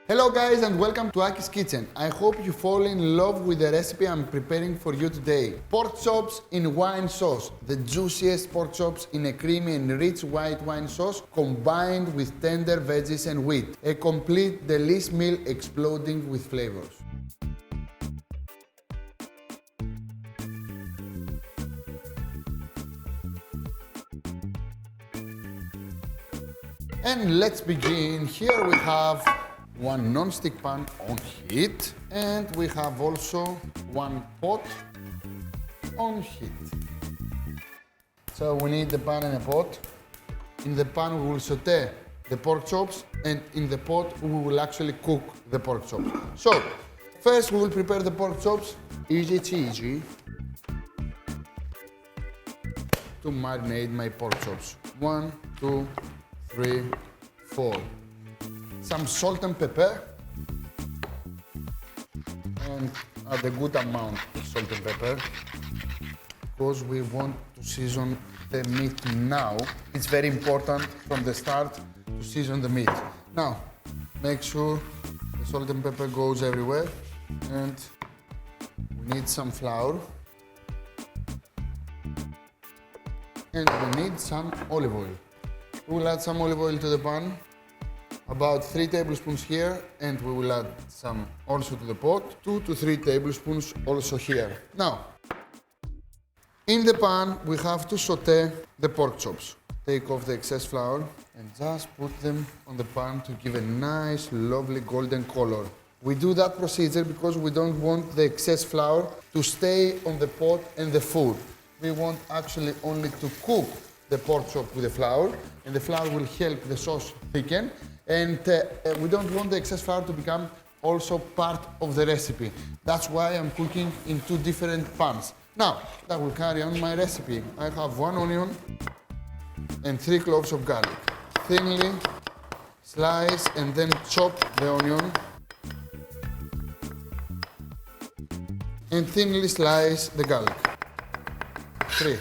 Hello guys and welcome to Aki's Kitchen. I hope you fall in love with the recipe I'm preparing for you today. Pork chops in wine sauce. The juiciest pork chops in a creamy and rich white wine sauce combined with tender veggies and wheat. A complete delicious meal exploding with flavors. And let's begin. Here we have one non-stick pan on heat, and we have also one pot on heat. So we need the pan and a pot. In the pan we will saute the pork chops, and in the pot we will actually cook the pork chops. So first we will prepare the pork chops. Easy cheesy to marinate my pork chops. 1, 2, 3, 4. Some salt and pepper, and add a good amount of salt and pepper because we want to season the meat now. It's very important from the start to season the meat. Now, make sure the salt and pepper goes everywhere, and we need some flour, and we need some olive oil. We will add some olive oil to the pan. About 3 tablespoons here, and we will add some also to the pot. 2 to 3 tablespoons also here. Now, in the pan we have to saute the pork chops. Take off the excess flour and just put them on the pan to give a nice, lovely golden color. We do that procedure because we don't want the excess flour to stay on the pot and the food. We want actually only to cook the pork chop with the flour, and the flour will help the sauce thicken. And we don't want the excess flour to become also part of the recipe. That's why I'm cooking in 2 different pans. Now, that will carry on my recipe. I have 1 onion and 3 cloves of garlic. Thinly slice and then chop the onion. And thinly slice the garlic. 3.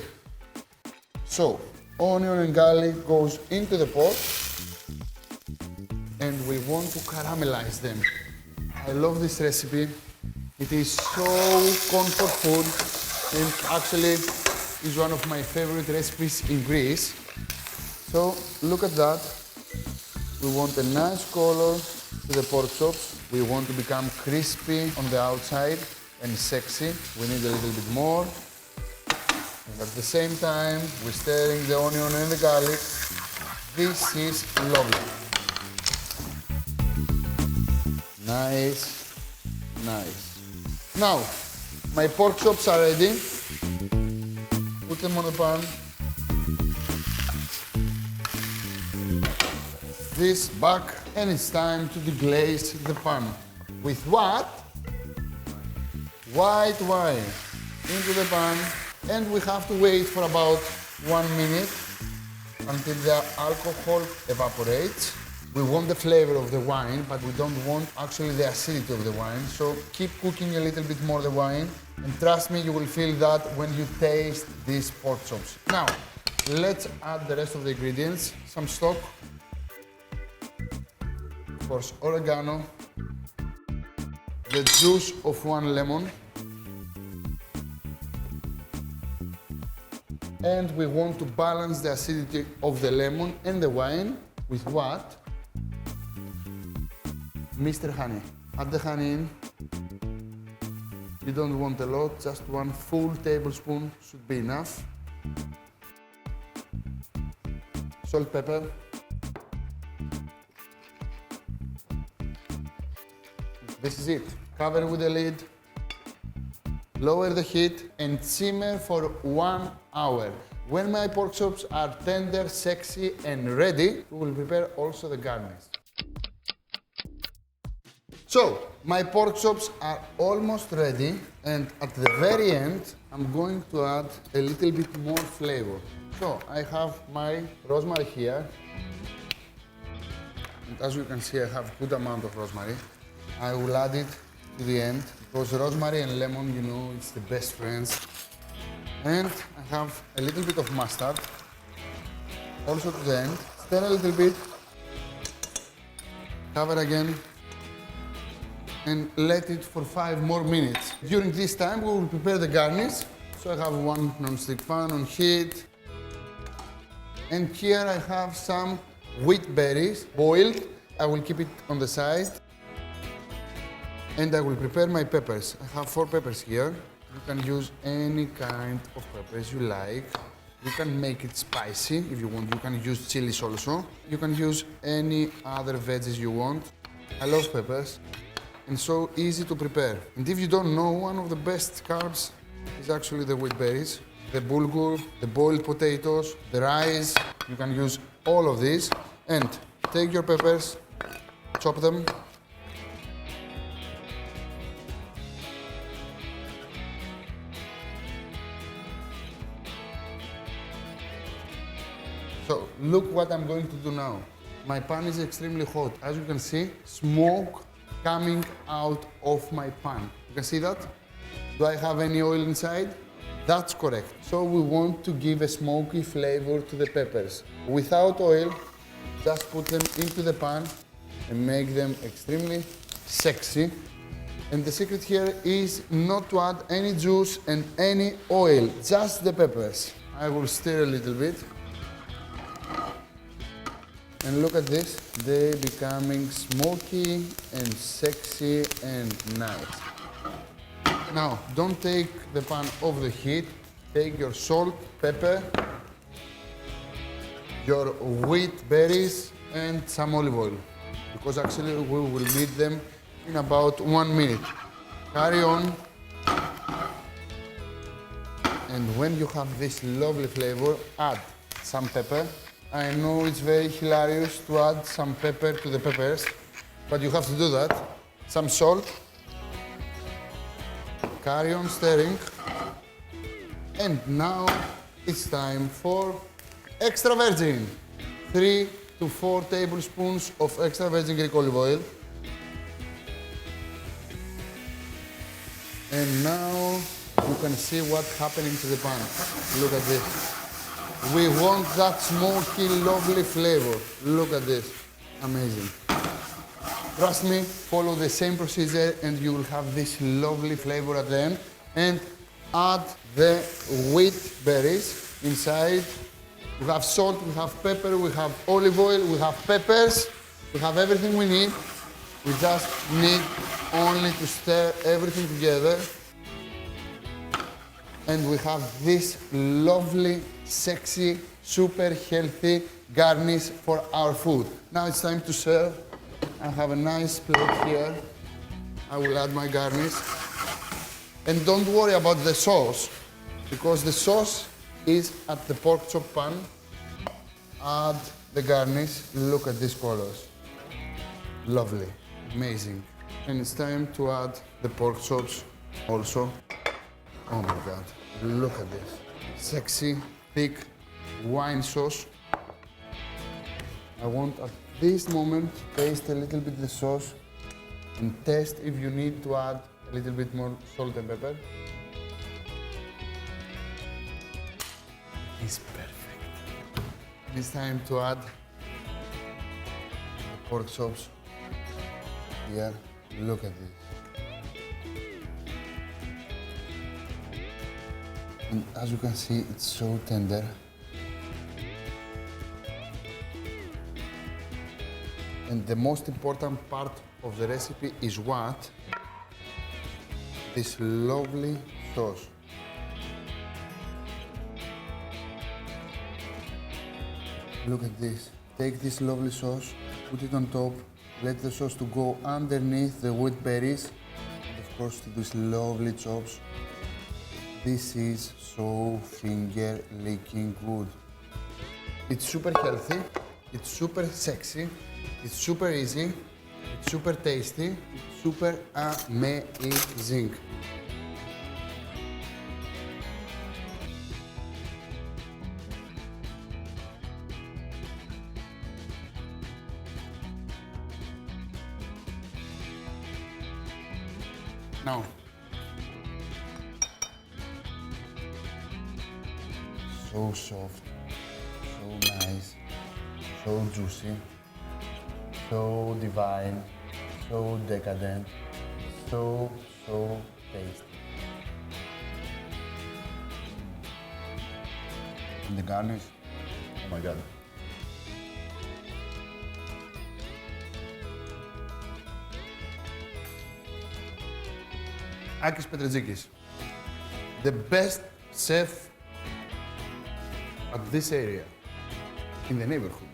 So, onion and garlic goes into the pot, and we want to caramelize them. I love this recipe. It is so comfort food, and actually is one of my favorite recipes in Greece. So look at that. We want a nice color to the pork chops. We want to become crispy on the outside and sexy. We need a little bit more. And at the same time, we're stirring the onion and the garlic. This is lovely. Nice, nice. Now, my pork chops are ready. Put them on the pan. This back, and it's time to deglaze the pan. With what? White wine into the pan, and we have to wait for about 1 minute until the alcohol evaporates. We want the flavor of the wine, but we don't want actually the acidity of the wine. So keep cooking a little bit more the wine, and trust me, you will feel that when you taste these pork chops. Now, let's add the rest of the ingredients. Some stock, of course, oregano, the juice of 1 lemon, and we want to balance the acidity of the lemon and the wine with what? Mr. Honey. Add the honey in. You don't want a lot, just 1 full tablespoon should be enough. Salt, pepper. This is it. Cover with the lid. Lower the heat and simmer for 1 hour. When my pork chops are tender, sexy and ready, we will prepare also the garnish. So, my pork chops are almost ready, and at the very end, I'm going to add a little bit more flavor. So, I have my rosemary here, and as you can see, I have a good amount of rosemary. I will add it to the end, because rosemary and lemon, you know, it's the best friends. And I have a little bit of mustard, also to the end. Stir a little bit, cover again, and let it for 5 more minutes. During this time, we will prepare the garnish. So I have one non-stick pan on heat. And here I have some wheat berries, boiled. I will keep it on the side. And I will prepare my peppers. I have 4 peppers here. You can use any kind of peppers you like. You can make it spicy if you want. You can use chilies also. You can use any other veggies you want. I love peppers and so easy to prepare. And if you don't know, one of the best carbs is actually the wheat berries, the bulgur, the boiled potatoes, the rice. You can use all of these and take your peppers, chop them. So look what I'm going to do now. My pan is extremely hot. As you can see, smoke coming out of my pan. You can see that? Do I have any oil inside? That's correct. So we want to give a smoky flavor to the peppers. Without oil, just put them into the pan and make them extremely sexy. And the secret here is not to add any juice and any oil, just the peppers. I will stir a little bit. And look at this, they're becoming smoky and sexy and nice. Now, don't take the pan off the heat. Take your salt, pepper, your wheat berries, and some olive oil. Because actually we will need them in about 1 minute. Carry on. And when you have this lovely flavor, add some pepper. I know it's very hilarious to add some pepper to the peppers, but you have to do that. Some salt. Carry on stirring. And now it's time for extra virgin. 3 to 4 tablespoons of extra virgin Greek olive oil. And now you can see what's happening to the pan. Look at this. We want that smoky, lovely flavor. Look at this. Amazing. Trust me, follow the same procedure and you will have this lovely flavor at the end. And add the wheat berries inside. We have salt, we have pepper, we have olive oil, we have peppers. We have everything we need. We just need only to stir everything together. And we have this lovely, sexy, super healthy garnish for our food. Now it's time to serve. I have a nice plate here. I will add my garnish. And don't worry about the sauce, because the sauce is at the pork chop pan. Add the garnish. Look at these colors. Lovely, amazing. And it's time to add the pork chops also. Oh my God, look at this. Sexy, thick wine sauce. I want at this moment to taste a little bit the sauce and test if you need to add a little bit more salt and pepper. It's perfect. It's time to add the pork chops. Here, look at this. And as you can see, it's so tender. And the most important part of the recipe is what? This lovely sauce. Look at this. Take this lovely sauce, put it on top, let the sauce to go underneath the wheat berries, and of course to these lovely chops. This is so finger-licking good. It's super healthy, it's super sexy, it's super easy, it's super tasty, it's super amazing. Now, so soft, so nice, so juicy, so divine, so decadent. So tasty. And the garnish, oh my god. Akis Petrazikis, the best chef at this area, in the neighborhood.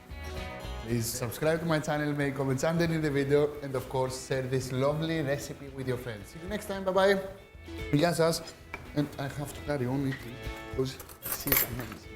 Please subscribe to my channel, make comments underneath the video, and of course share this lovely recipe with your friends. See you next time, bye bye. Γεια σας. And I have to carry on eating because this is amazing.